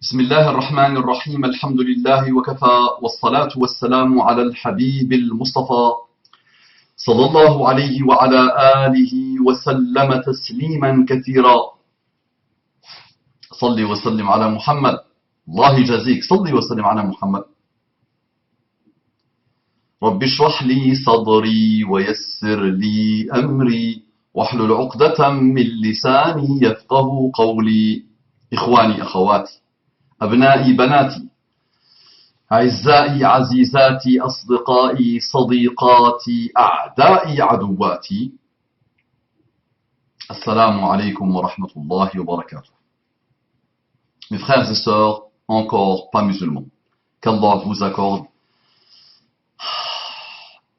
بسم الله الرحمن الرحيم الحمد لله وكفى والصلاة والسلام على الحبيب المصطفى صلى الله عليه وعلى آله وسلم تسليما كثيرا. صل وسلم على محمد. الله يجازيك، صل وسلم على محمد. رب اشرح لي صدري ويسر لي أمري واحلل عقدة من لساني يفقه قولي. إخواني أخواتي، أبنائي بناتي، أعزائي عزيزاتي، أصدقائي صديقاتي، أعدائي عدواتي، Assalamu alaikum wa rahmatullahi wa barakatuh. Mes frères et sœurs, encore pas musulmans, qu'Allah vous accorde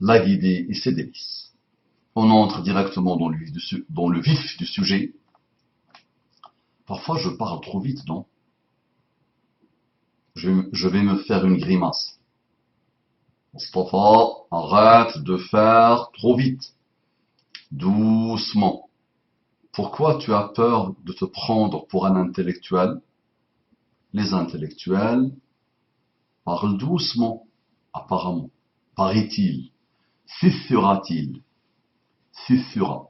la guidée et ses délices. On entre directement dans le vif du sujet. Parfois je parle trop vite, non? Je vais me faire une grimace. Mustafa, arrête de faire trop vite. Doucement. Pourquoi tu as peur de te prendre pour un intellectuel? Les intellectuels parlent doucement, apparemment. Paraît-il. Susurra-t-il. Susurra.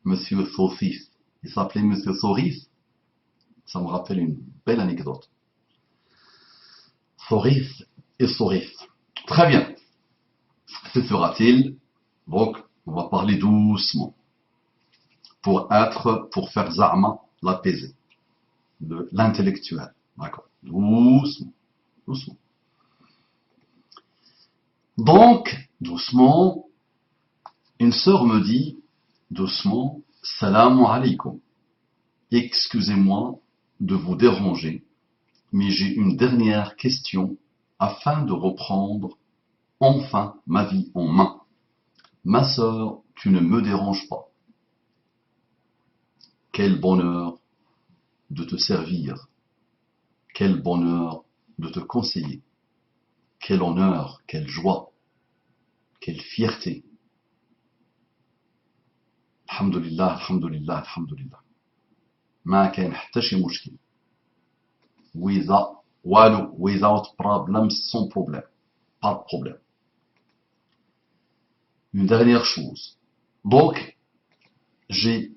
Monsieur Saucisse. Il s'appelait Monsieur Sauris. Ça me rappelle une belle anecdote. Sauris et Sauris. Très bien. Susurra-t-il. Donc, on va parler doucement. Pour faire Za'ma, l'apaiser. De l'intellectuel. D'accord. Doucement. Doucement. Donc, doucement, une sœur me dit, doucement, Salamu alaikum. Excusez-moi de vous déranger, mais j'ai une dernière question afin de reprendre enfin ma vie en main. Ma sœur, tu ne me déranges pas. Quel bonheur de te servir. Quel bonheur de te conseiller. Quel honneur, quelle joie, quelle fierté. Alhamdulillah, alhamdulillah, alhamdulillah. ما كان حتى شي مشكل. Without problem, sans problème. Pas de problème. Une dernière chose. Donc, je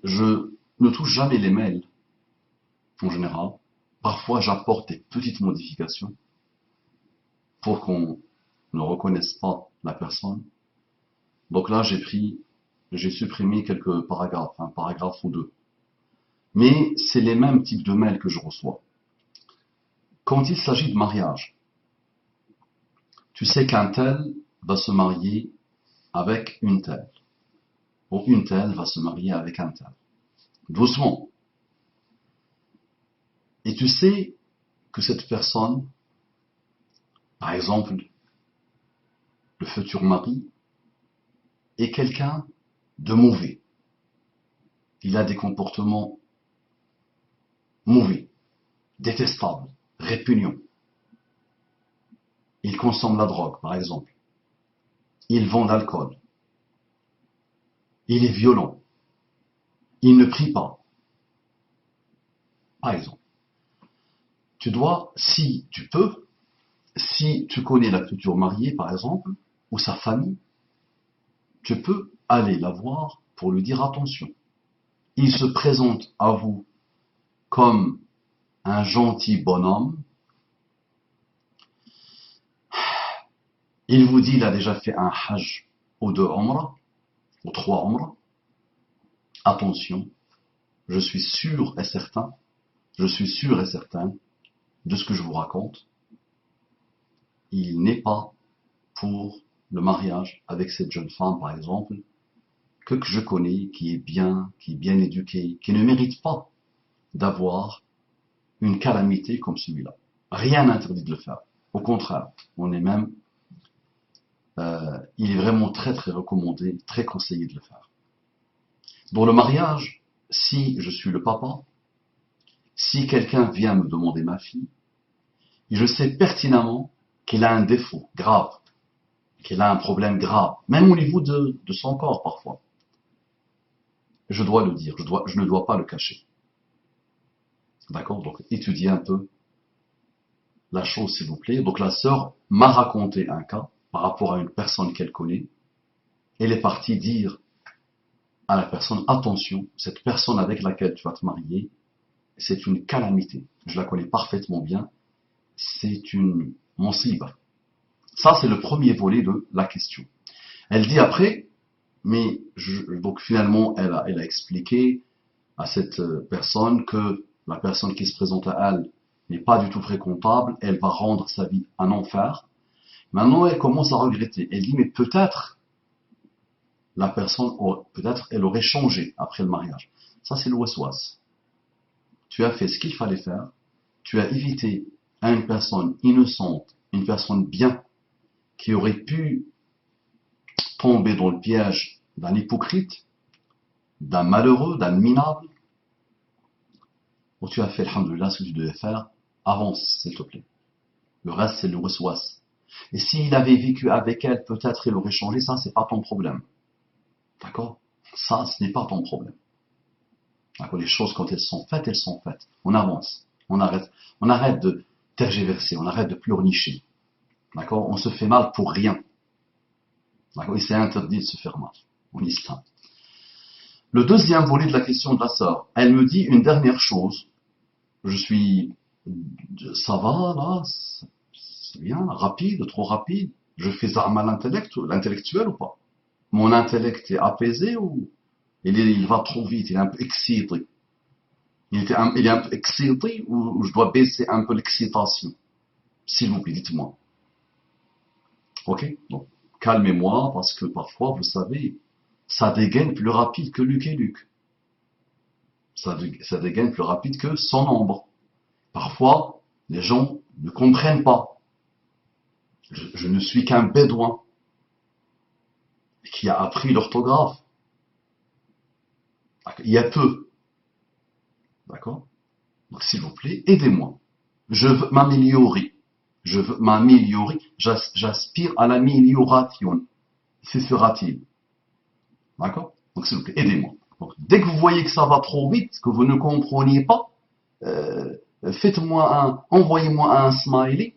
ne touche jamais les mails, en général. Parfois, j'apporte des petites modifications pour qu'on ne reconnaisse pas la personne. Donc là, j'ai supprimé quelques paragraphes, un paragraphe ou deux. Mais c'est les mêmes types de mails que je reçois. Quand il s'agit de mariage, tu sais qu'un tel va se marier avec une telle, ou une telle va se marier avec un tel. Doucement. Et tu sais que cette personne, par exemple, le futur mari, est quelqu'un de mauvais. Il a des comportements mauvais, détestables, répugnants. Il consomme la drogue, par exemple. Il vend l'alcool. Il est violent. Il ne prie pas. Par exemple. Tu dois, si tu peux, si tu connais la future mariée, par exemple, ou sa famille, tu peux aller la voir pour lui dire attention. Il se présente à vous comme un gentil bonhomme. Il vous dit qu'il a déjà fait un hajj ou 2 umrah, ou 3 umrah. Attention, je suis sûr et certain de ce que je vous raconte. Il n'est pas pour le mariage avec cette jeune femme, par exemple, que je connais, qui est bien éduquée, qui ne mérite pas d'avoir une calamité comme celui-là. Rien n'interdit de le faire. Au contraire, on est même, il est vraiment très très recommandé, très conseillé de le faire. Dans le mariage, si je suis le papa, si quelqu'un vient me demander ma fille, je sais pertinemment qu'il a un défaut grave, qu'il a un problème grave, même au niveau de son corps parfois. Je dois le dire, je ne dois pas le cacher. D'accord? Donc étudiez un peu la chose, s'il vous plaît. Donc la sœur m'a raconté un cas par rapport à une personne qu'elle connaît. Elle est partie dire à la personne, attention, cette personne avec laquelle tu vas te marier, c'est une calamité. Je la connais parfaitement bien. C'est une monsiba. Ça, c'est le premier volet de la question. Elle dit après, mais donc finalement, elle a expliqué à cette personne que la personne qui se présente à elle n'est pas du tout fréquentable, elle va rendre sa vie un enfer. Maintenant, elle commence à regretter. Elle dit, mais peut-être la personne, peut-être elle aurait changé après le mariage. Ça, c'est le waswas. Tu as fait ce qu'il fallait faire, tu as évité à une personne innocente, une personne bien, qui aurait pu tomber dans le piège d'un hypocrite, d'un malheureux, d'un minable. Donc tu as fait, alhamdoulilah, ce que tu devais faire, avance, s'il te plaît. Le reste, c'est le waswas. Et s'il avait vécu avec elle, peut-être il aurait changé, ça, c'est pas ton problème. D'accord? Ça, ce n'est pas ton problème. D'accord? Les choses, quand elles sont faites, elles sont faites. On avance. On arrête de tergiverser, on arrête de pleurnicher. D'accord? On se fait mal pour rien. D'accord? Et c'est interdit de se faire mal en islam. Le deuxième volet de la question de la sœur, elle me dit une dernière chose. Ça va là, c'est bien, rapide, trop rapide. Je fais arme à l'intellectuel ou pas? Mon intellect est apaisé ou il va trop vite, il est un peu excité? Il est un peu excité ou je dois baisser un peu l'excitation? S'il vous plaît, dites-moi. Ok? Donc, calmez-moi parce que parfois, vous savez, ça dégaine plus rapide que Luc et Luc. Ça dégaine plus rapide que son ombre. Parfois, les gens ne comprennent pas. Je ne suis qu'un bédouin qui a appris l'orthographe. Il y a peu. D'accord? Donc, s'il vous plaît, aidez-moi. Je veux m'améliorer. Je veux m'améliorer. J'aspire à l'amélioration. C'est sera-t-il. D'accord? Donc, s'il vous plaît, aidez-moi. Donc, dès que vous voyez que ça va trop vite, que vous ne compreniez pas, envoyez-moi un smiley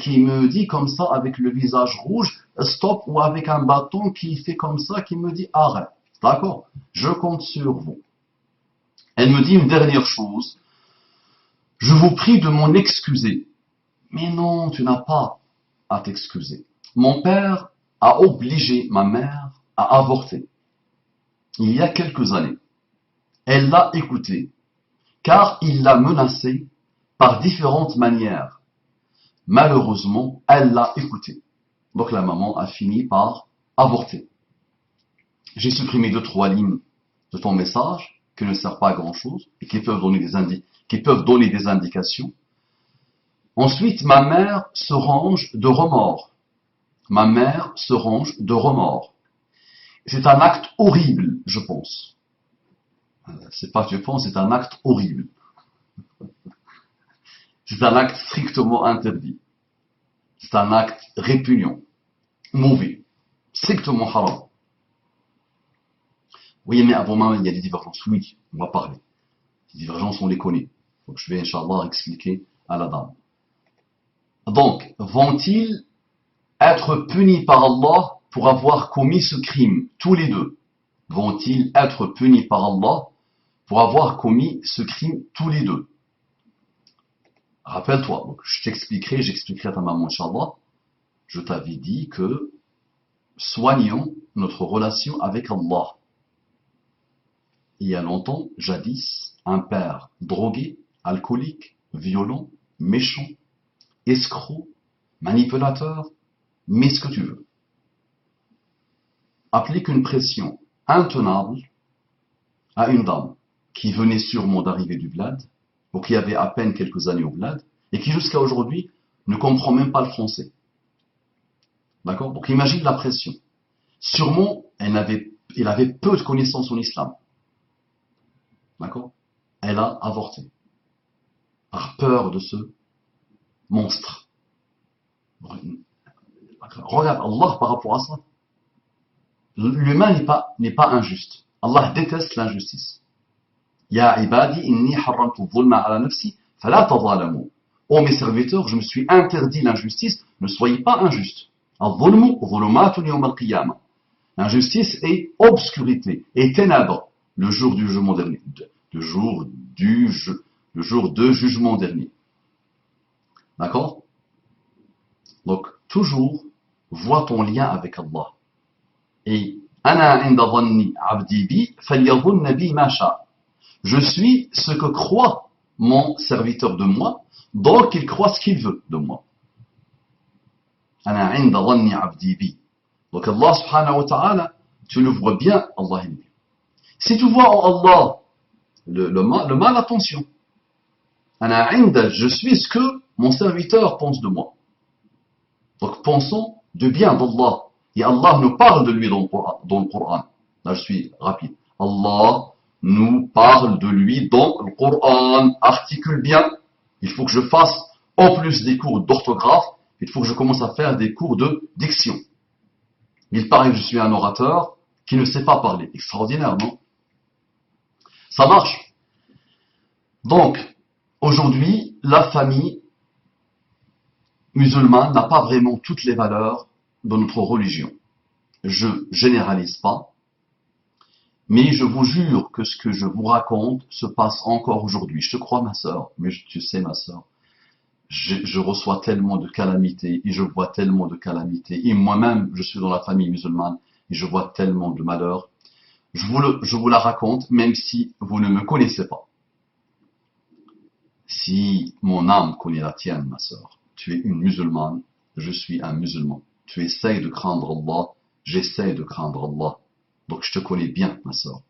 qui me dit comme ça, avec le visage rouge, stop, ou avec un bâton qui fait comme ça, qui me dit arrête. D'accord? Je compte sur vous. Elle me dit une dernière chose. Je vous prie de m'en excuser. Mais non, tu n'as pas à t'excuser. Mon père a obligé ma mère à avorter. Il y a quelques années. Elle l'a écouté, car il l'a menacé par différentes manières. Malheureusement, elle l'a écouté. Donc la maman a fini par avorter. J'ai supprimé 2-3 lignes de ton message qui ne servent pas à grand chose et qui peuvent donner des indications. Ensuite, ma mère se range de remords. Ma mère se range de remords. C'est un acte horrible, je pense. C'est pas que je pense, c'est un acte horrible. C'est un acte strictement interdit. C'est un acte répugnant, mauvais, strictement haram. Oui, mais avant même, il y a des divergences. Oui, on va parler. Les divergences, on les connaît. Donc, je vais, Inch'Allah, expliquer à la dame. Donc, vont-ils être punis par Allah pour avoir commis ce crime? Tous les deux. Vont-ils être punis par Allah pour avoir commis ce crime tous les deux? Rappelle-toi, donc j'expliquerai à ta maman, Inch'Allah, je t'avais dit que soignons notre relation avec Allah. Il y a longtemps, jadis, un père drogué, alcoolique, violent, méchant, escroc, manipulateur, mets ce que tu veux, applique une pression intenable à une dame qui venait sûrement d'arriver du bled, ou qui avait à peine quelques années au bled, et qui jusqu'à aujourd'hui ne comprend même pas le français. D'accord? Donc imagine la pression. Sûrement, il avait peu de connaissances en islam. D'accord? Elle a avorté. Par peur de ce monstre. Regarde Allah par rapport à ça. L'humain n'est pas injuste. Allah déteste l'injustice. Ya ibadi inni harramtu dhulma ala nafsi fala tadhalamu. Ô mes serviteurs, je me suis interdit l'injustice, ne soyez pas injustes. Al-dhulmu dhulumatun yawm al-qiyamah. L'injustice est obscurité et ténèbres le jour du jugement dernier. Le jour de jugement dernier. D'accord? Donc, toujours, vois ton lien avec Allah. Et Ana inda dhanni abdi bi falyadhunna bi ma sha. Je suis ce que croit mon serviteur de moi, donc il croit ce qu'il veut de moi. Ana inda dhanni abdi bi. Donc Allah subhanahu wa ta'ala, tu le vois bien, Allah aime bien. Si tu vois en Allah le mal, attention. Ana inda, je suis ce que mon serviteur pense de moi. Donc pensons de bien d'Allah. Et Allah nous parle de lui dans le Coran. Là je suis rapide. Allah nous parle de lui dans le Coran. Articule bien. Il faut que je fasse, en plus des cours d'orthographe, il faut que je commence à faire des cours de diction. Il paraît que je suis un orateur qui ne sait pas parler. Extraordinaire, non? Ça marche. Donc, aujourd'hui, la famille musulmane n'a pas vraiment toutes les valeurs de notre religion. Je généralise pas, mais je vous jure que ce que je vous raconte se passe encore aujourd'hui. Je te crois, ma sœur, mais tu sais, ma sœur, je reçois tellement de calamités et je vois tellement de calamités. Et moi-même, je suis dans la famille musulmane et je vois tellement de malheurs. Je vous la raconte, même si vous ne me connaissez pas. Si mon âme connaît la tienne, ma sœur, tu es une musulmane, je suis un musulman. Tu essayes de craindre Allah, j'essaie de craindre Allah. Donc je te connais bien, ma sœur.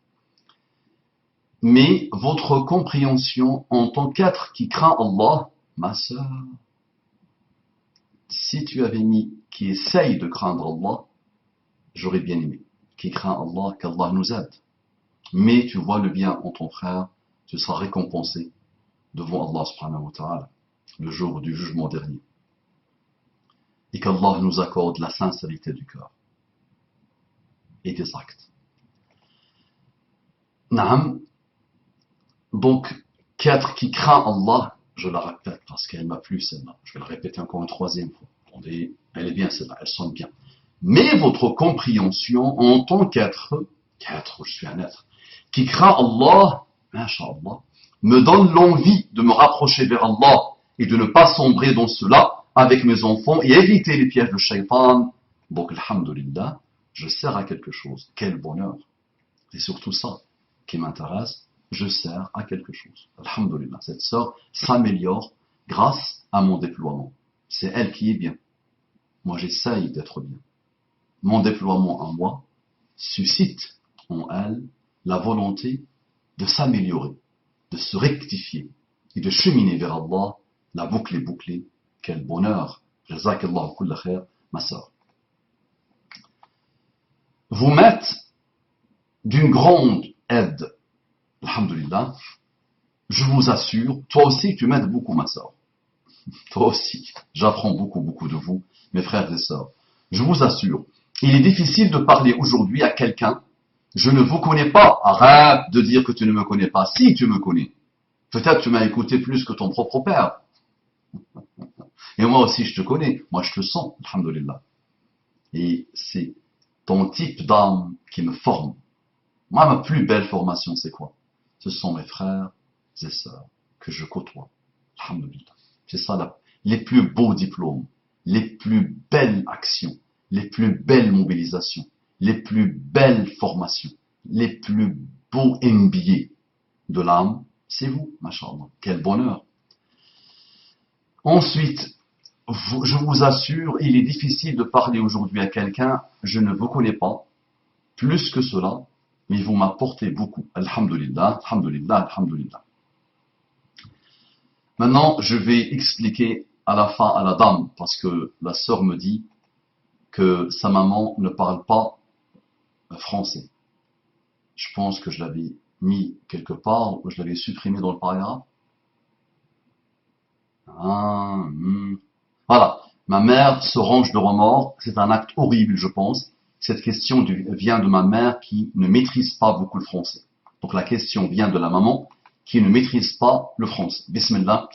Mais votre compréhension en tant qu'être qui craint Allah, ma sœur, si tu avais mis qui essaye de craindre Allah, j'aurais bien aimé. Qui craint Allah, qu'Allah nous aide. Mais tu vois le bien en ton frère, tu seras récompensé devant Allah subhanahu wa ta'ala, le jour du jugement dernier. Et qu'Allah nous accorde la sincérité du cœur et des actes. Naam. Donc, qu'être qui craint Allah, je la répète parce qu'elle m'a plu celle-là. Je vais la répéter encore une troisième fois. Attendez, elle est bien celle-là, elle sonne bien. Mais votre compréhension en tant qu'être, je suis un être, qui craint Allah, Inch'Allah, me donne l'envie de me rapprocher vers Allah et de ne pas sombrer dans cela avec mes enfants et éviter les pièges de shaitan. Donc, alhamdulillah, je sers à quelque chose. Quel bonheur. C'est surtout ça qui m'intéresse. Je sers à quelque chose. Alhamdulillah, cette sœur s'améliore grâce à mon déploiement. C'est elle qui est bien. Moi, j'essaye d'être bien. Mon déploiement en moi suscite en elle la volonté de s'améliorer, de se rectifier et de cheminer vers Allah. La boucle est bouclée. Quel bonheur. Jazakallahu kulla khair, ma sœur. Vous m'êtes d'une grande aide. Alhamdulillah. Je vous assure, toi aussi tu m'aides beaucoup, ma sœur. Toi aussi. J'apprends beaucoup de vous, mes frères et sœurs. Je vous assure, il est difficile de parler aujourd'hui à quelqu'un. Je ne vous connais pas. Arrête de dire que tu ne me connais pas. Si tu me connais. Peut-être tu m'as écouté plus que ton propre père. Et moi aussi je te connais. Moi je te sens. Alhamdulillah. Et c'est ton type d'âme qui me forme. Moi, ma plus belle formation, c'est quoi? Ce sont mes frères et sœurs que je côtoie. Alhamdulillah. C'est ça, les plus beaux diplômes, les plus belles actions, les plus belles mobilisations, les plus belles formations, les plus beaux MBA de l'âme, c'est vous, machallah. Quel bonheur. Ensuite, je vous assure, il est difficile de parler aujourd'hui à quelqu'un, je ne vous connais pas, plus que cela, mais vous m'apportez beaucoup. Alhamdulillah, alhamdulillah, alhamdulillah. Maintenant, je vais expliquer à la fin à la dame, parce que la sœur me dit que sa maman ne parle pas français. Je pense que je l'avais mis quelque part, ou je l'avais supprimé dans le paragraphe. Voilà. Ma mère se range de remords. C'est un acte horrible, je pense. Cette question vient de ma mère qui ne maîtrise pas beaucoup le français. Donc la question vient de la maman qui ne maîtrise pas le français. Bismillah.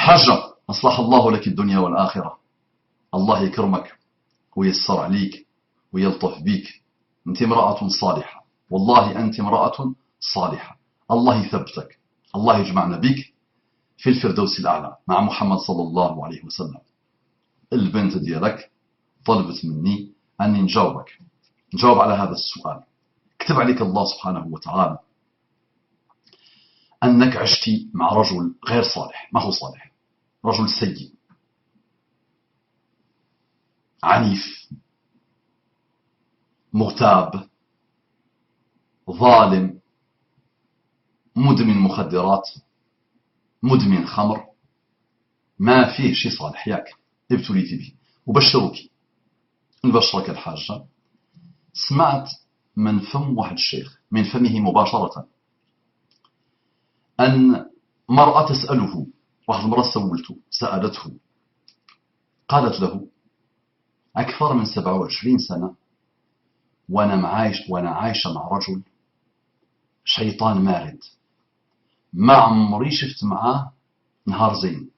حاجة أصلح الله لك الدنيا والآخرة، الله يكرمك ويسر عليك ويلطف بيك، أنت امرأة صالحة، والله أنت امرأة صالحة، الله يثبتك، الله يجمعنا بك في الفردوس الأعلى مع محمد صلى الله عليه وسلم. البنت ديالك طلبت مني أني نجاوب على هذا السؤال. كتب عليك الله سبحانه وتعالى أنك عشتي مع رجل غير صالح، ما هو صالح، رجل سيء عنيف مغتاب ظالم مدمن مخدرات مدمن خمر، ما فيه شي صالح، ياك ابتليتي به. وبشروك، نبشرك الحاجة، سمعت من فم واحد الشيخ، من فمه مباشرة، أن مرأة تسأله، واحد المرأة سألته قالت له: أكثر من 27 سنة وأنا عايشة مع رجل شيطان مارد، ما عمري شفت معاه نهار زين،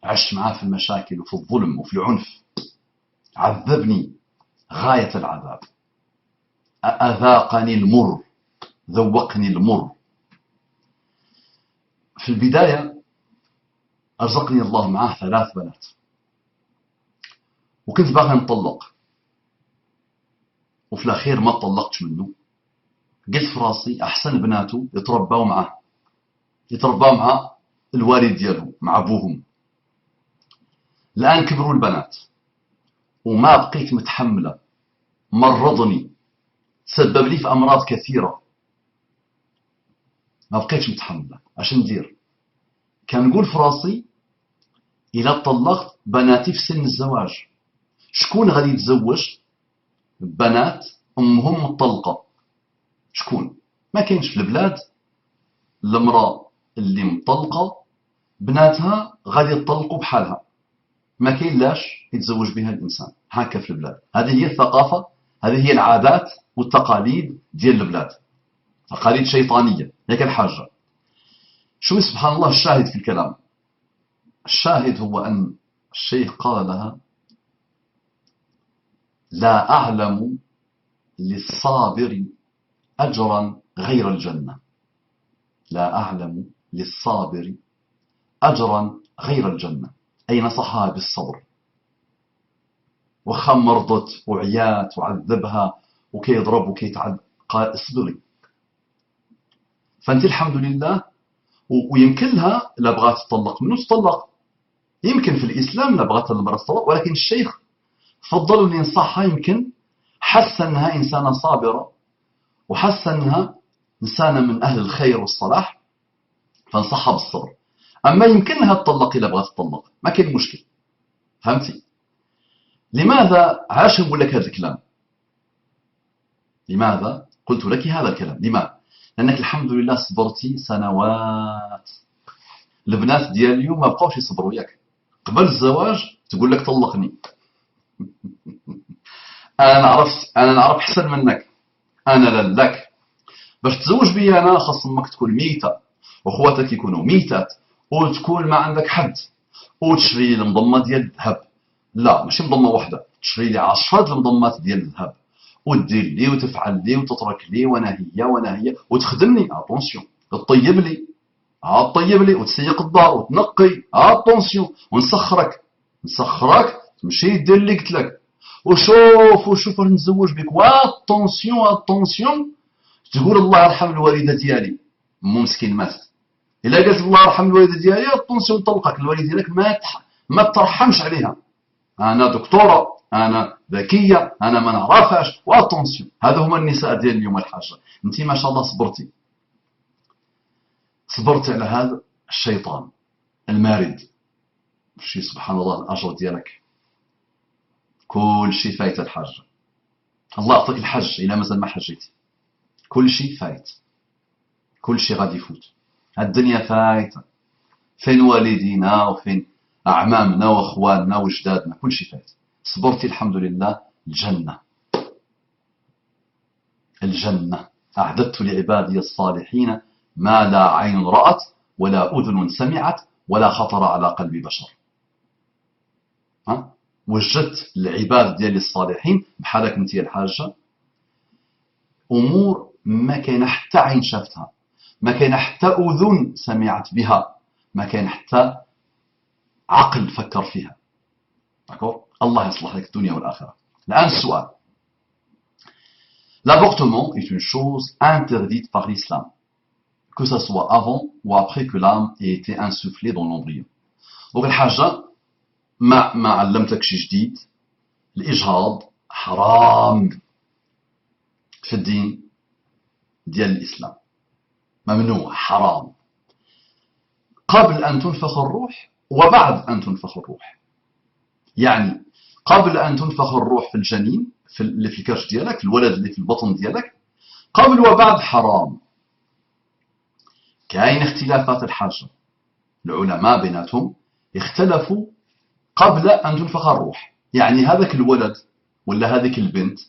عشت معاه في المشاكل وفي الظلم وفي العنف، عذبني غاية العذاب، أذاقني المر، ذوقني المر. في البداية أرزقني الله معاه 3 بنات، وكنت باغي نطلق، وفي الأخير ما طلقتش منه. قلت في راسي أحسن بناته يترباو معاه، يترباو مع الوالد ديالهم، مع أبوهم. الآن كبروا البنات وما بقيت متحملة، مرضني، تسبب لي في أمراض كثيرة، ما بقيتش متحملة. اش ندير؟ كنقول في راسي إلا طلقت بناتي في سن الزواج، شكون غادي يتزوج بنات أمهم مطلقة؟ شكون؟ ما كاينش في البلاد. المرأة اللي مطلقة بناتها غادي يطلقوا بحالها، ما كاين لاش يتزوج بها الإنسان. هكا في البلاد، هذه هي الثقافة، هذه هي العادات والتقاليد ديال البلاد، تقاليد شيطانية. ياك الحاجة، شوف سبحان الله الشاهد في الكلام. الشاهد هو أن الشيخ قال لها: لا أعلم للصابر أجرا غير الجنة، لا أعلم للصابر أجرا غير الجنة، أي نصحها بالصبر، وخا مرضت وعيات وعذبها وكيضرب وكيتعذب، قال: اصبري. فأنت الحمد لله، ويمكن لها لا بغات تطلق منه تطلق، يمكن في الإسلام لا بغات المرأة تطلق، ولكن الشيخ فضل أن ينصحها، يمكن حس أنها إنسانة صابرة وحس أنها إنسانة من أهل الخير والصلاح، فانصحها بالصبر. أما يمكنها تطلق إلا بغات تطلق، ما كاين مشكل. فهمتي؟ لماذا عاش نقول لك هذا الكلام؟ لماذا قلت لك هذا الكلام؟ لماذا؟ لأنك الحمد لله صبرتي سنوات. البنات ديال اليوم ما بقاوش يصبروا، ياك قبل الزواج تقول لك طلقني. أنا نعرف أحسن منك، أنا لا لك. باش تزوج بيا أنا خاص أمك تكون ميتة وأخواتك يكونوا ميتات، وتكون ما عندك حد، وتشري لي المضمة ديال الذهب، لا ماشي مضمة واحدة، تشري لي 10 المضمات ديال الذهب، ودير لي وتفعل لي وتترك لي، وانا هي وتخدمني، اتونسيون، تطيب لي، طيب لي، وتسيق الدار وتنقي، اتونسيون، نسخرك تمشي دير اللي قلت لك، وشوف راح نتزوج بك، اتونسيون تقول الله يرحم الوالده ديالي، مو مسكين مات، الا قالت الله يرحم الوالده ديالي اتونسيون طلقك، الوالده ديالك ما ترحمش عليها، انا دكتوره، انا ذكيه، انا ما نعرفهاش، واتونسيون. هذا هما النساء ديال اليوم الحاجه. انت ما شاء الله صبرتي على هذا الشيطان المارد، شي سبحان الله الاجر ديالك كل شيء فايت الحاجه. الله يعطيك الحج الى مازال ما حجيتي، كل شيء فايت، كل شيء غادي يفوت، الدنيا فايته، فين والدينا وفين أعمامنا وأخواننا وجدادنا، كل شيء فات. صبرتي الحمد لله، الجنة أعددت لعبادي الصالحين ما لا عين رأت ولا أذن سمعت ولا خطر على قلب بشر. وجدت العباد ديال الصالحين بحالك انت يا الحاجه امور ما كاين حتى عين شافتها، ما كاين حتى اذن سمعت بها، ما كاين حتى عقل فكر فيها. داكور؟ الله يصلح لك الدنيا والاخره. الان السؤال: l'avortement est une chose interdite par l'islam, que ça soit avant ou après que l'âme ait été insufflée dans l'embryon. دونك الحاجه ما علمتكش جديد، الإجهاض حرام في الدين ديال الإسلام، ممنوع حرام، قبل أن تنفخ الروح وبعد أن تنفخ الروح. يعني قبل أن تنفخ الروح في الجنين اللي في الكرش ديالك، الولد اللي في البطن ديالك، قبل وبعد حرام. كاين اختلافات الحاجة، العلماء بيناتهم اختلفوا قبل أن تنفخ الروح. يعني هذاك الولد ولا هذيك البنت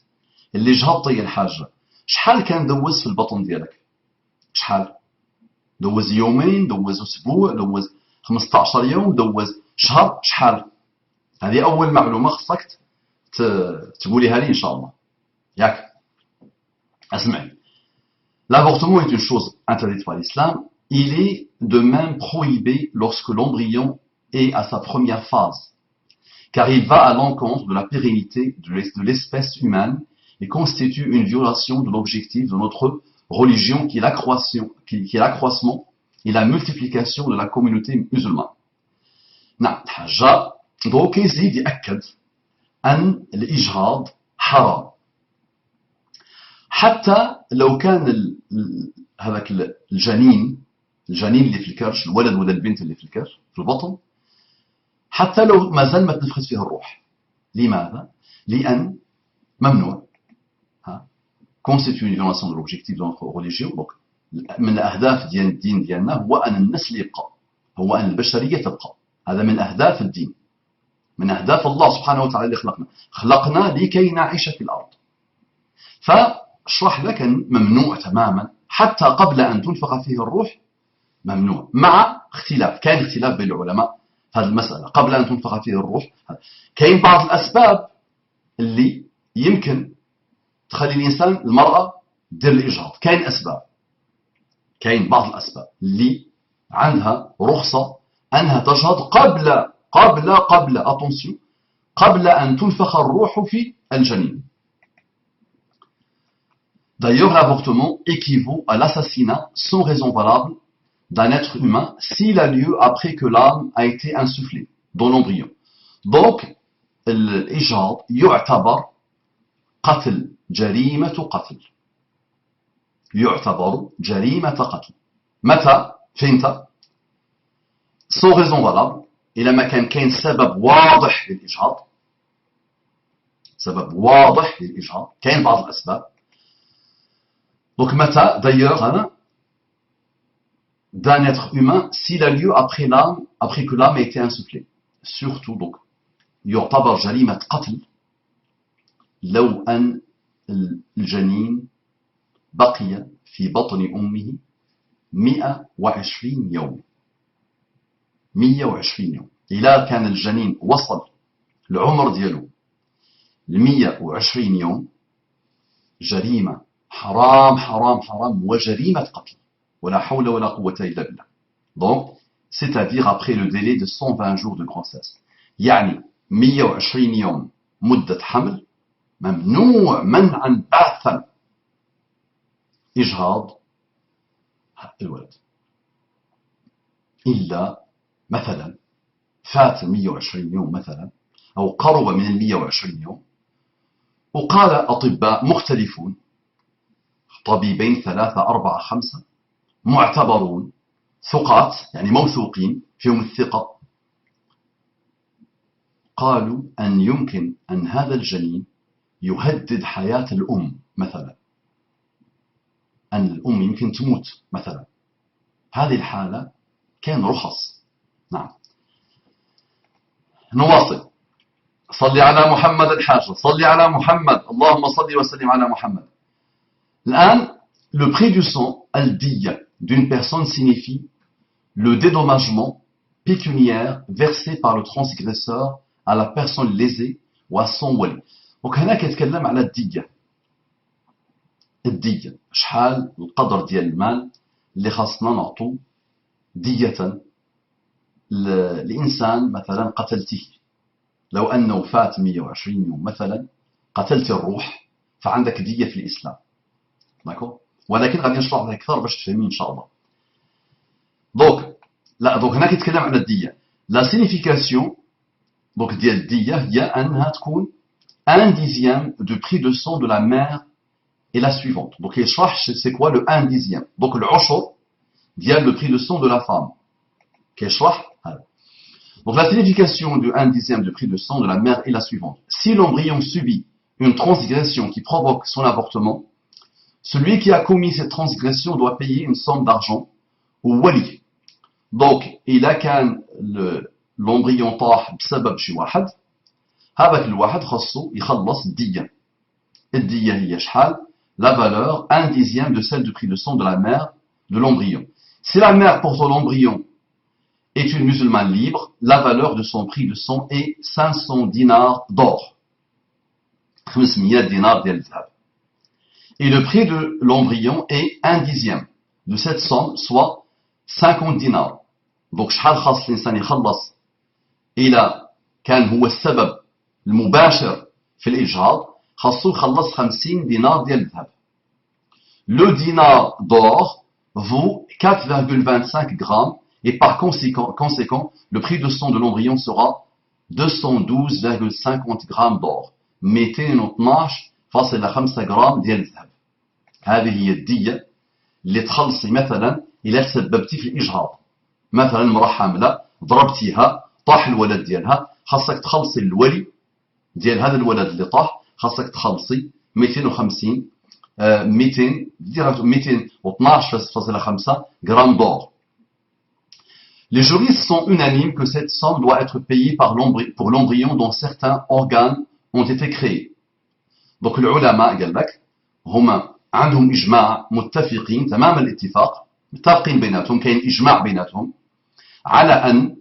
اللي جهضتي الحاجة، شحال كان دوز في البطن ديالك؟ شحال؟ دوز يومين، دوز أسبوع، دوز 15 يوم، دوز شهر، شحال؟ هذه أول معلومة خصك تقوليها لي إن شاء الله. ياك؟ اسمعي. L'avortement est une chose interdite par l'islam. Il est de même prohibé lorsque l'embryon est à sa première phase, car il va à l'encontre de la pérennité de l'espèce humaine et constitue une violation de l'objectif de notre religion qui est l'accroissement et la multiplication de la communauté musulmane. نعم حاجة دوك يزيد يأكد أن الإجهاض حرام، حتى لو كان هذاك الجنين اللي في الكرش، الولد ولا البنت اللي في الكرش في البطن، حتى لو مازال ما تنفخت فيه الروح. لماذا؟ لأن ممنوع. constitue une violation de l'objectif de notre religion. Donc من الأهداف ديال الدين ديالنا هو أن النسل يبقى، هو أن البشرية تبقى. هذا من أهداف الدين، من أهداف الله سبحانه وتعالى اللي خلقنا لكي نعيش في الأرض. فاشرح لك أن ممنوع تماما حتى قبل أن تنفخ فيه الروح، ممنوع، مع اختلاف. كاين اختلاف بين العلماء في هذه المسألة قبل أن تنفخ فيه الروح. كاين بعض الأسباب اللي يمكن تخلي الإنسان المرأة دير الإجهاض. كاين أسباب، كاين بعض الأسباب اللي عندها رخصة أنها تجهض قبل attention قبل أن تنفخ الروح في الجنين. D'ailleurs, l'avortement équivaut à l'assassinat sans raison valable d'un être humain s'il a lieu après que l'âme a été insufflée dans l'embryon. Donc, الإجهاض يعتبر قتل، جريمة قتل، يعتبر جريمة قتل. متى؟ فين؟ sans raison valable، إلى ما كاين سبب واضح للإجهاض، سبب واضح للإجهاض. كاين بعض الأسباب. Donc متى؟ d'ailleurs d'un être humain s'il a lieu après que l'âme a été insufflée. Surtout donc يعتبر جريمة قتل لو أن الجنين بقي في بطن أمه 120 يوم. 120 يوم. إذا كان الجنين وصل العمر ديالو ل 120 يوم، جريمة حرام حرام حرام وجريمة قتل، ولا حول ولا قوة إلا بالله. Donc, c'est-à-dire après le délai de 120 jours de grossesse. يعني 120 يوم مدة حمل، ممنوع منعا باتا إجهاض الولد، إلا مثلا فات 120 يوم مثلا أو قرب من 120 يوم، وقال أطباء مختلفون، طبيبين 3 4 5 معتبرون ثقات، يعني موثوقين فيهم الثقة، قالوا أن يمكن أن هذا الجنين يهدد حياة الأم مثلا، أن الأم يمكن تموت مثلا. هذه الحالة كان رخص. نعم. نواصل. صلي على محمد الحاجة، صلي على محمد، اللهم صلي وسلم على محمد. الآن le prix du sang الدية d'une personne signifie le dédommagement pécuniaire versée par le transgresseur à la personne lésée ou à son wali. Donc هنا كيتكلم على الدية. الدية شحال القدر ديال المال اللي خاصنا نعطو دية الإنسان مثلا قتلته. لو أنه فات 120 يوم مثلا قتلت الروح فعندك دية في الإسلام. داكو ولكن غادي نشرح لها أكثر باش تفهمي إن شاء الله. دونك هنا كيتكلم على الدية. لا سينيفيكاسيون دونك ديال الدية هي أنها تكون 1 dixième de prix de sang de la mère et la suivante. Donc يشرح c'est quoi le 1 dixième. Donc العشر ديال le prix de sang de la femme. كيشرح هذا. Donc la signification du 1 dixième de prix de sang de la mère est la suivante. Si l'embryon subit une transgression qui provoque son avortement, celui qui a commis cette transgression doit payer une somme d'argent au wali. Donc, إذا كان l'embryon طاح بسبب شي واحد، هذاك الواحد خاصو يخلص الدية. الدية هي شحال؟ La valeur 1 dixième de celle du prix de sang de la mère de l'embryon. Si la mère portant l'embryon est une musulmane libre, la valeur de son prix de sang est 500 dinars d'or. 500 dinars ديال الذهب. Et le prix de l'embryon est 1 dixième de cette somme, soit 50 dinars. Donc شحال خاص الإنسان يخلص إلى كان هو السبب المباشر في الإجهاض، خاصو يخلص 50 دينار ديال الذهب. Le dinar d'or vaut 4,25 grammes et par conséquent, le prix de sang de l'embryon sera 212,50 grammes d'or. 212.5 غرام ديال الذهب. هذه هي الدية اللي تخلصي مثلا إلا تسببتي في الإجهاض. مثلا مرأة حاملة ضربتيها طاح الولد ديالها، خاصك تخلصي الولي ديال هذا الولد اللي طاح، خاصك تخلصي 250 212,5 grammes d'or. Les juristes sont unanimes que cette somme doit être payée pour l'embryon dont certains organes ont été créés. Donc العلماء قال لك هما عندهم إجماع متفقين تمام الاتفاق، متفقين بيناتهم، كاين إجماع بيناتهم على أن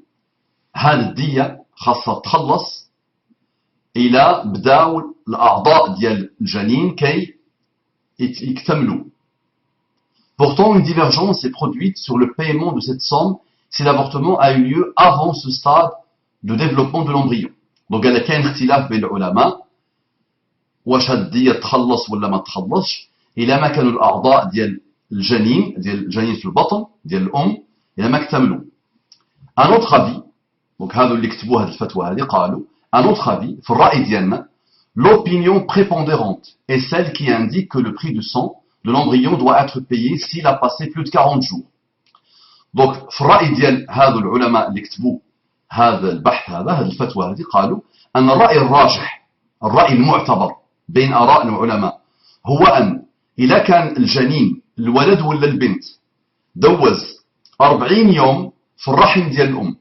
هذه الدية خاصة تخلص إلى بداو الأعضاء ديال الجنين كي يكتملوا. Pourtant, une divergence est produite sur le paiement de cette somme si l'avortement a eu lieu avant ce stade de développement de l'embryon. Donc قال لك كاين اختلاف بين العلماء واش هاد الدية تخلص ولا ما تخلصش إلا ما كانوا الأعضاء ديال الجنين في البطن ديال الأم إلا ما اكتملوا. Un autre avis، donc هادو اللي كتبوا هاد الفتوى هذه قالوا un autre avis في الرأي ديالنا l'opinion prépondérante est celle qui indique que le prix du sang de l'embryon doit être payé s'il a passé plus de 40 jours. Donc في الرأي ديال هادو العلماء اللي كتبوا هذا البحث هذه الفتوى هذه قالوا أن الرأي الراجح، الرأي المعتبر بين آراء العلماء هو أن إذا كان الجنين الولد ولا البنت دوز 40 يوم في الرحم ديال الأم،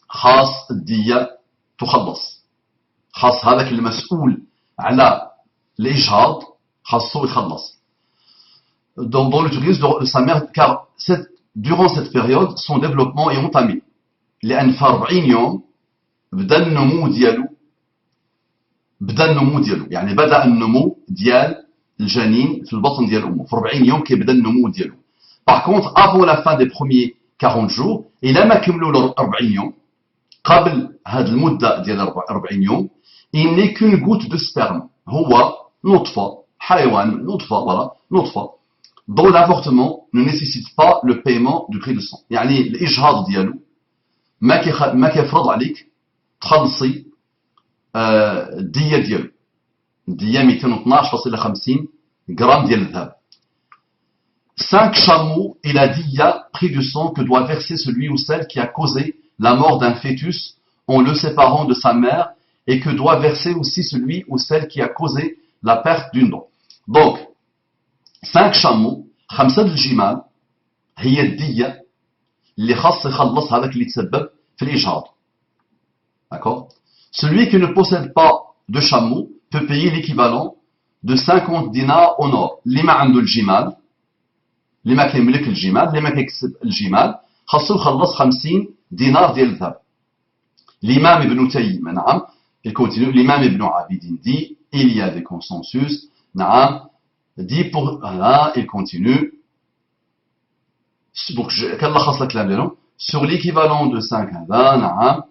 خاص الدية تخلص، خاص هذاك المسؤول على الإجهاض خاصو يخلص. Dans l'utilisation de sa mère, car durant cette période, son développement est entamé. لأن في 40 يوم بدا النمو ديالو، يعني بدأ النمو ديال الجنين في البطن ديال أمه في 40 يوم كيبدا النمو ديالو. Par contre, avant la fin des premiers 40 jours، إلا ما كملوا 40 يوم قبل هذه المدة ديال 40 يوم، il n'est qu'une goutte de sperme، هو نطفة، حيوان، نطفة، voilà، نطفة، dont l'avortement ne nécessite pas le paiement du prix de sang. يعني الإجهاض ديالو ما كيفرض عليك تخلصي الدية ديالو، الدية 212.50 grammes ديال الذهب. 5 chameaux est la diya, prix du sang que doit verser celui ou celle qui a causé la mort d'un fœtus en le séparant de sa mère et que doit verser aussi celui ou celle qui a causé la perte d'une dent. Donc 5 chameaux، 5 الجمال هي الدية اللي خاص يخلص هذاك اللي تسبب في الإجهاض. D'accord? Celui qui ne possède pas de chameau peut payer l'équivalent de 50 dinars en or. اللي ما عنده الجمال، اللي ما كيملك الجمال، اللي ما كيكسب الجمال، خاصو يخلص 50 دينار ديال الذهب. L'imam Ibn Tayyib, نعم, il continue, l'imam Ibn Abidin dit, il y a des consensus, نعم, dit pour, là, il continue, donc, كنلخص الكلام ديالهم, sur l'équivalent de 5 هذا, نعم,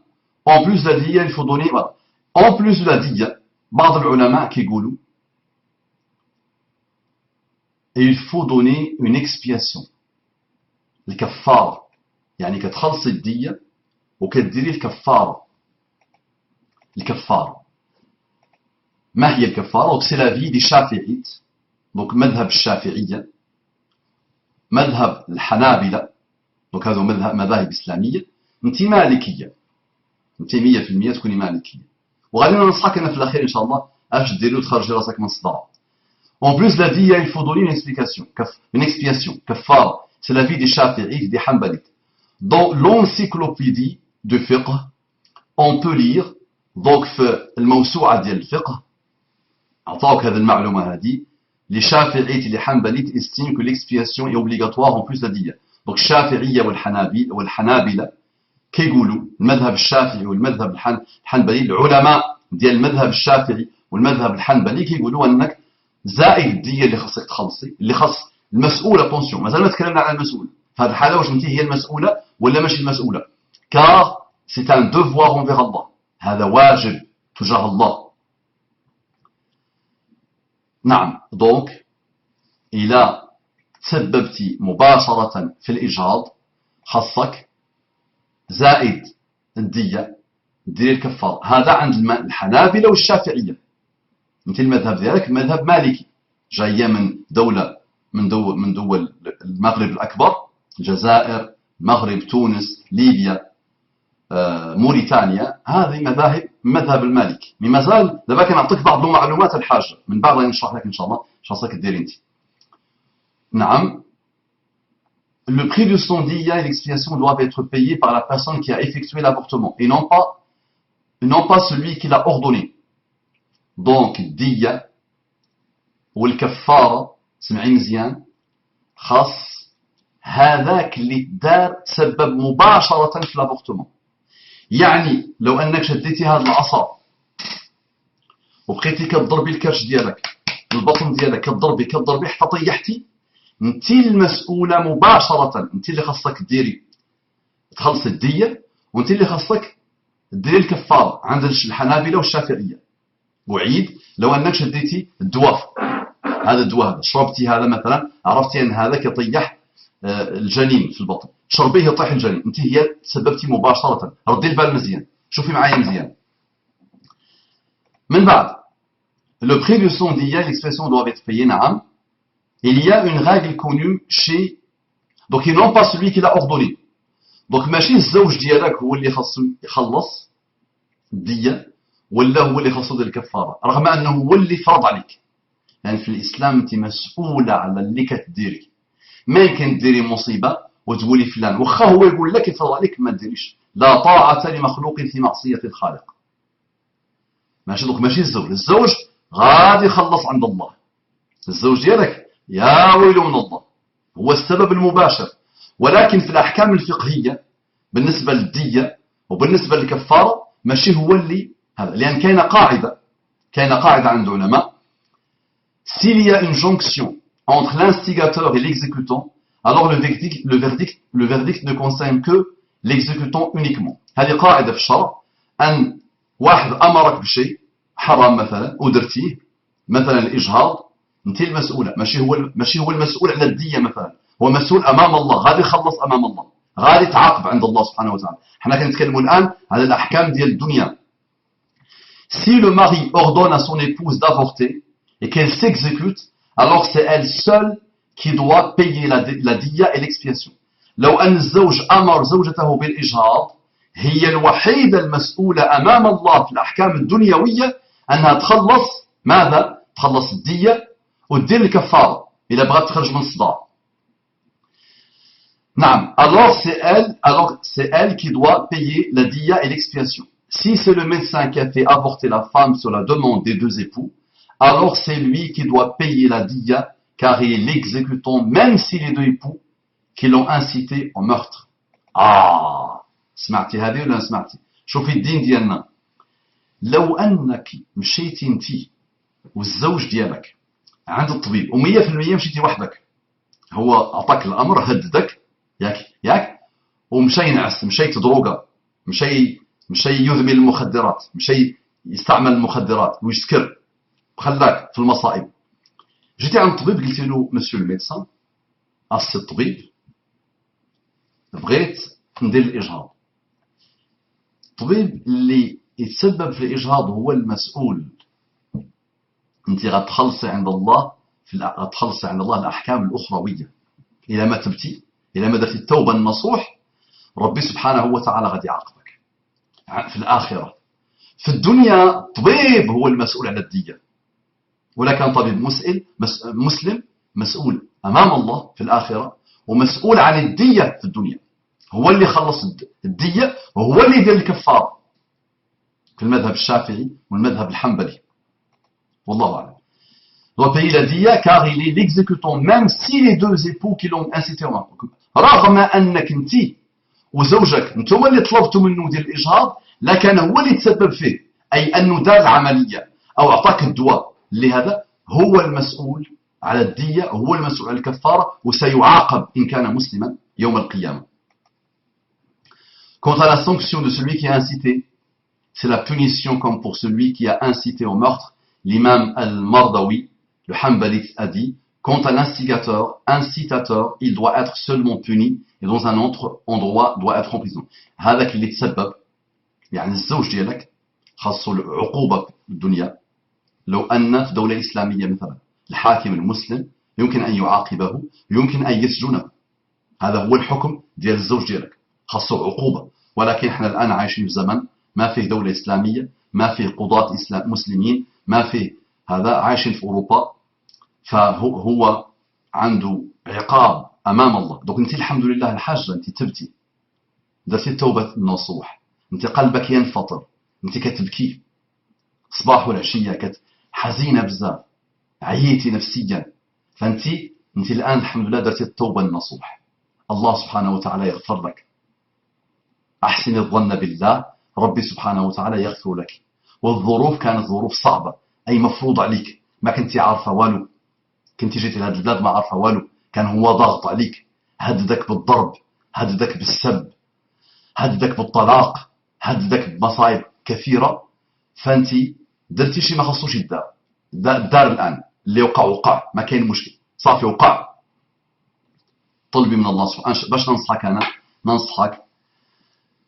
en plus de la diya, il faut donner, voilà, en plus de la diya, بعض العلماء كيقولوا, et il faut donner une expiation. الكفارة, يعني كتخلصي الدية وكتديري الكفارة. الكفارة ما هي الكفارة؟ donc c'est la vie des شافعيت, donc مذهب الشافعية, مذهب الحنابلة, donc هذا مذاهب إسلامية. انت مالكية, انت 100% تكوني مالكية, وغادي ننصحك أنا في الأخير إن شاء الله اش ديري وتخرجي راسك من الصداع. En plus de la vie, il faut donner une explication, une expiation. Kafara, c'est la vie des Shafi'ites, des Hanbalites. Dans l'encyclopédie de fiqh, on peut lire, donc, le mawsou'a ديال الفقه, عطاوك هذه المعلومة هذه, les Shafi'ites et les Hanbalites estiment que l'expiation est obligatoire en plus de la diya. Donc, الشافعية والحنابلة كيقولوا المذهب الشافعي والمذهب الحنبلي, العلماء ديال المذهب الشافعي والمذهب الحنبلي كيقولوا أنك زائد الدية اللي خاصك تخلصي, اللي خاص المسؤولة, اتونسيون, مازال ما تكلمنا على المسؤول. في هذه الحالة واش انت هي المسؤولة ولا ماشي المسؤولة؟ car c'est un devoir envers Allah, هذا واجب تجاه الله. نعم, donc إلى تسببتي مباشرة في الإجهاض خاصك زائد الدية دير الكفارة. هذا عند الحنابلة والشافعية. انت المذهب ديالك مذهب مالكي, جايه من دوله من دول المغرب الاكبر, الجزائر, المغرب, تونس, ليبيا, موريتانيا, هذه مذهب المالكي. مي مازال دابا كنعطيك بعض المعلومات الحاجه, من بعد غادي نشرح لك ان شاء الله اش خاصك ديري انت. نعم, le prix de son diya et l'expiation doivent être payés par la personne qui a effectué l'avortement et non pas celui qui l'a ordonné. دونك الدية والكفارة سمعي مزيان, خاص هذاك اللي دار تسبب مباشرة في لابورتمون. يعني لو انك شديتي هذا العصا وبقيتي كتضربي الكرش ديالك, البطن ديالك, كتضربي حتى طيحتي, انت المسؤولة مباشرة, انت اللي خاصك ديري تخلصي الدية, وانت اللي خاصك ديري الكفارة عند الحنابلة والشافعية. وعيد, لو انك شديتي الدواء, هذا الدواء هذا شربتي, هذا مثلا عرفتي ان هذا كيطيح الجنين في البطن, شربيه يطيح الجنين, انت هي تسببتي مباشرة. ردي البال مزيان, شوفي معايا مزيان. من بعد, le prix de son diya, l'expression doit être payée, نعم. Il y a une règle connue chez, donc et non pas celui qui l'a ordonné. donc ماشي الزوج ديالك هو اللي خاصو يخلص الدية ولا هو اللي خاصو دير الكفاره, رغم انه هو اللي فرض عليك. يعني في الاسلام انت مسؤوله على اللي كتديري. ما يمكن ديري مصيبه وتقولي فلان واخا هو يقول لك يفرض عليك ما ديريش. لا طاعه لمخلوق في معصيه الخالق. ماشي دوك ماشي الزوج غادي يخلص عند الله. الزوج ديالك يا ويلو من الله, هو السبب المباشر. ولكن في الاحكام الفقهيه بالنسبه للديه وبالنسبه للكفاره ماشي هو اللي هذا, لأن كاين قاعدة عند العلماء, s'il y a une jonction entre l'instigateur et l'exécutant, alors le verdict ne concerne que l'exécutant uniquement. هذه قاعدة في الشرع, أن واحد أمرك بشيء حرام مثلا ودرتيه, مثلا الإجهاض, أنت المسؤولة, ماشي هو المسؤول على الدية مثلا, هو مسؤول أمام الله, غادي يخلص أمام الله, غادي يتعاقب عند الله سبحانه وتعالى. حنا كنتكلموا الآن على الأحكام ديال الدنيا. Si le mari ordonne à son épouse d'avorter et qu'elle s'exécute, alors c'est elle seule qui doit payer la diya et l'expiation. لو أن الزوج أمر زوجته بالإجهاض, هي الوحيدة المسؤولة أمام الله في الأحكام الدنيوية أنها تخلص ماذا؟ تخلص الدية وتدير الكفارة إذا بغت تخرج من الصداع. نعم, alors c'est elle qui doit payer la diya et l'expiation. Si c'est le médecin qui a fait avorter la femme sur la demande des deux époux, alors c'est lui qui doit payer la diya, car il est l'exécutant, même si les deux époux qui l'ont incité au meurtre. Ah, سمعتي هذه ولا سمعتي؟ شوفي الدين ديالنا، لو انك مشيتي انت والزوج ديالك عند الطبيب و100% مشيتي وحدك، هو عطاك الامر هددك، ياك ومشى ينعس، مشى يتدروغا، مشى يدمن المخدرات، مشى يستعمل المخدرات ويسكر وخلاك في المصائب. جيتي عند الطبيب قلتي له مسيو الميدسان، السي الطبيب بغيت ندير الاجهاض. الطبيب اللي يتسبب في الاجهاض هو المسؤول. انت غتخلصي عند الله غتخلصي عند الله الاحكام الاخرويه. الى ما تبتي، الى ما درتي التوبه النصوح، ربي سبحانه وتعالى غادي يعاقبك في الاخره. في الدنيا الطبيب هو المسؤول على الديه، ولا كان طبيب مسلم مسؤول امام الله في الاخره، ومسؤول عن الديه في الدنيا. هو اللي خلص الديه وهو اللي يدير الكفاره في المذهب الشافعي والمذهب الحنبلي، والله اعلم. doit payer la dia car il est l'exécutant même si les deux époux qui l'ont incité au mariage. رغم انك انت وزوجك انتم اللي طلبتوا منه ديال الاجهاض، لكن هو اللي تسبب فيه، اي انه دار العمليه او اعطاك الدواء لهذا، هو المسؤول على الديه، هو المسؤول على الكفاره، وسيعاقب ان كان مسلما يوم القيامه. Quant à la sanction de celui qui a incité, c'est la punition comme pour celui qui a incité au meurtre. L'imam al-Mardawi, le Hanbali, a dit, quant à l'instigateur, incitateur, il doit être seulement puni et dans un autre endroit doit être en prison. هذاك اللي تسبب، يعني الزوج ديالك خاصو العقوبة في الدنيا. لو أن في دولة إسلامية مثلا الحاكم المسلم يمكن أن يعاقبه، يمكن أن يسجنه، هذا هو الحكم ديال الزوج ديالك، خاصو عقوبة. ولكن احنا الآن عايشين في زمن ما فيه دولة إسلامية، ما فيه قضاة مسلمين، ما فيه هذا، عايشين في أوروبا، فهو عنده عقاب أمام الله. دوك أنت الحمد لله الحاجة، أنت تبتي، درتي التوبة النصوح، أنت قلبك ينفطر، أنت كتبكي صباح والعشية، حزينة بزاف، عييتي نفسيا، فأنت الآن الحمد لله درتي التوبة النصوح، الله سبحانه وتعالى يغفر لك. أحسن الظن بالله، ربي سبحانه وتعالى يغفر لك. والظروف كانت ظروف صعبة، أي مفروض عليك، ما كنتي عارفة والو، كنتي جيتي لهذه البلاد ما عارفة والو، كان هو ضاغط عليك، هددك بالضرب، هددك بالسب، هددك بالطلاق، هددك بمصايب كثيرة، فأنت درتي شي ما خصوش يدار. الدار الآن اللي وقع، ما كاين مشكل، صافي وقع. طلبي من الله سبحانه. باش ننصحك أنا، ننصحك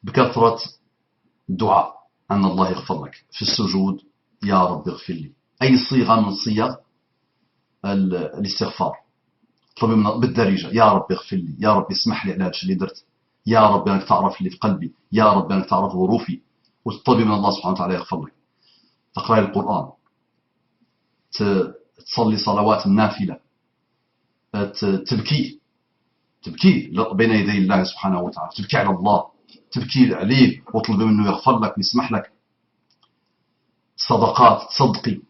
بكثرة الدعاء أن الله يغفر لك في السجود، يا رب اغفر لي، أي صيغة من صيغ الاستغفار. طلبي من بالدارجة، يا رب اغفر لي، يا رب اسمح لي على هذا الشيء اللي درت، يا رب أنك تعرف اللي في قلبي، يا رب أنك تعرف ظروفي، وتطلبي من الله سبحانه وتعالى يغفر لك. تقرأي القرآن، تصلي صلوات النافلة، تبكي بين يدي الله سبحانه وتعالى، تبكي على الله، تبكي عليه وتطلبي منه يغفر لك ويسمح لك. صدقات، تصدقي،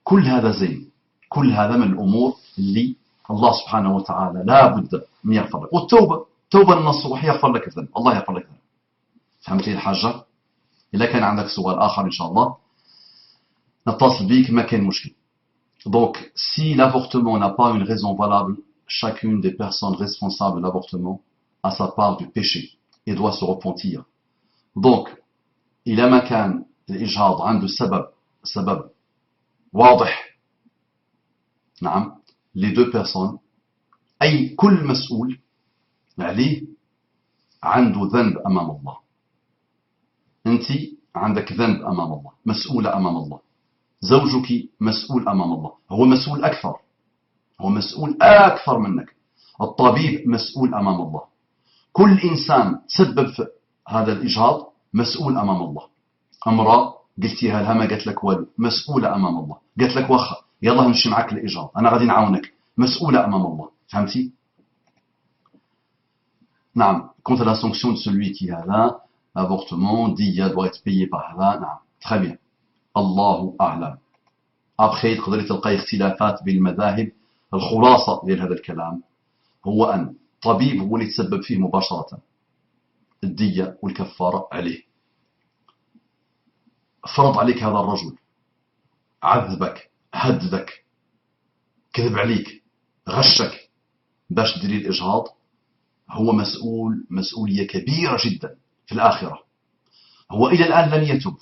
كل هذا زين، كل هذا من الأمور اللي الله سبحانه وتعالى لا بد من يغفر لك. والتوبة، توبة النصوح، يغفر لك الذنب، الله يغفر لك الذنب. فهمتي الحاجة؟ إذا كان عندك سؤال آخر إن شاء الله نتصل بيك، ما كاين مشكل. Donc, si l'avortement n'a pas une raison valable, chacune des personnes responsables de l'avortement a sa part du péché et doit se repentir. Donc, إذا ما كان الإجهاض عنده سبب واضح، نعم، les deux personnes، أي كل مسؤول عليه عنده ذنب أمام الله. أنت عندك ذنب أمام الله، مسؤولة أمام الله. زوجك مسؤول أمام الله، هو مسؤول أكثر، هو مسؤول أكثر منك. الطبيب مسؤول أمام الله. كل إنسان تسبب في هذا الإجهاض مسؤول أمام الله. امرأة قلتيها لها ما قالت لك والو، مسؤولة أمام الله. قالت لك واخا يلا نمشي معك الإجهاض، أنا غادي نعاونك، مسؤولة أمام الله. فهمتي؟ نعم. Quant à la sanction de celui qui a l'avortement, diya doit être payé par Allah. نعم. Très bien. الله أعلم. أبخي تقدري تلقاي اختلافات بين المذاهب. الخلاصة ديال هذا الكلام هو أن الطبيب هو اللي يتسبب فيه مباشرة، الدية والكفارة عليه. فرض عليك هذا الرجل، عذبك، هددك، كذب عليك، غشك باش تديري الإجهاض، هو مسؤول مسؤولية كبيرة جدا في الآخرة. هو إلى الآن لم يتوب.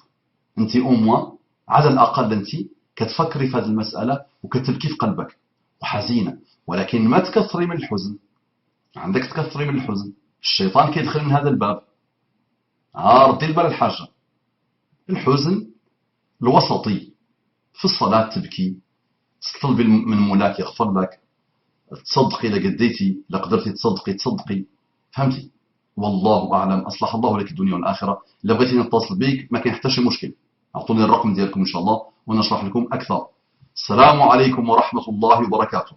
أنت أموة على الأقل أنت كتفكري في هذه المسألة وكتبكي في قلبك وحزينة، ولكن ما تكثري من الحزن. عندك تكثري من الحزن، الشيطان كيدخل من هذا الباب. ردي البال الحاجة، الحزن الوسطي، في الصلاة تبكي، تطلبي من مولاك يغفر لك، تصدقي إذا قديتي، لا قدرتي تصدقي تصدقي، فهمتي؟ والله أعلم. أصلح الله لك الدنيا والآخرة. إلا بغيتي نتصل بك ما كاين حتى شي مشكل، أعطوني الرقم ديالكم إن شاء الله ونشرح لكم أكثر. السلام عليكم ورحمة الله وبركاته.